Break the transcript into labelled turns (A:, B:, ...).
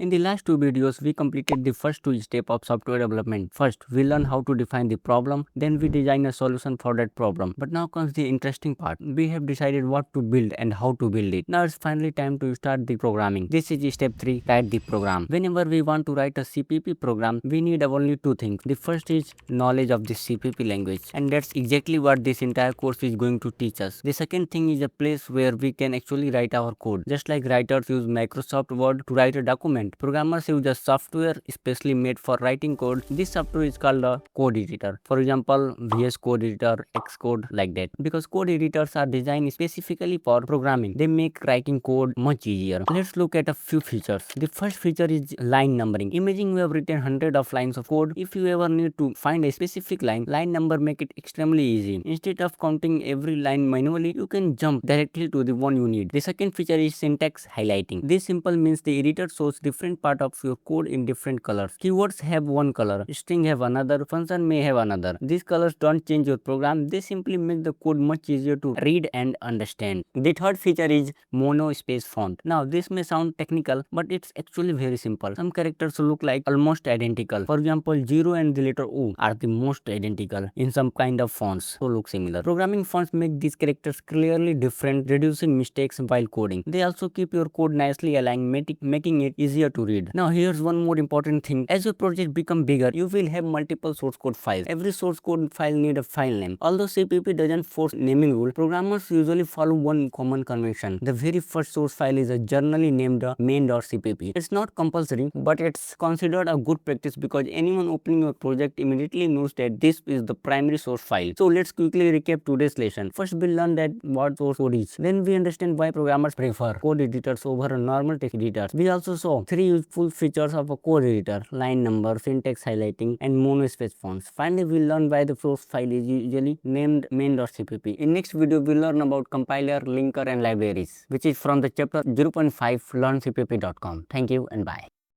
A: In the last two videos, we completed the first two steps of software development. First, we learn how to define the problem, then we design a solution for that problem. But now comes the interesting part. We have decided what to build and how to build it. Now it's finally time to start the programming. This is step 3, write the program. Whenever we want to write a CPP program, we need only two things. The first is knowledge of the CPP language, and that's exactly what this entire course is going to teach us. The second thing is a place where we can actually write our code. Just like writers use Microsoft Word to write a document, programmers use a software especially made for writing code. This software is called a code editor. For example, VS Code editor, Xcode, like that. Because code editors are designed specifically for programming, they make writing code much easier. Let's look at a few features. The first feature is line numbering. Imagine you have written hundreds of lines of code. If you ever need to find a specific line number make it extremely easy. Instead of counting every line manually, you can jump directly to the one you need. The second feature is syntax highlighting. This simple means the editor shows different part of your code in different colors. Keywords have one color, string have another, function may have another. These colors don't change your program, they simply make the code much easier to read and understand. The third feature is mono space font. Now this may sound technical, but it's actually very simple. Some characters look like almost identical. For example, 0 and the letter O are the most identical in some kind of fonts, so look similar. Programming fonts make these characters clearly different, reducing mistakes while coding. They also keep your code nicely aligned, making it easier to read. Now here's one more important thing. As your project become bigger, you will have multiple source code files. Every source code file need a file name. Although CPP doesn't force naming rule, programmers usually follow one common convention. The very first source file is generally named main.cpp. It's not compulsory, but it's considered a good practice because anyone opening your project immediately knows that this is the primary source file. So let's quickly recap today's lesson. First, we learn that what source code is. Then we understand why programmers prefer code editors over normal text editors. We also saw three useful features of a code editor: line number, syntax highlighting, and monospace fonts. Finally, we learn why the source file is usually named main.cpp. In next video, we learn about compiler, linker, and libraries, which is from the chapter 0.5 learncpp.com. Thank you and bye.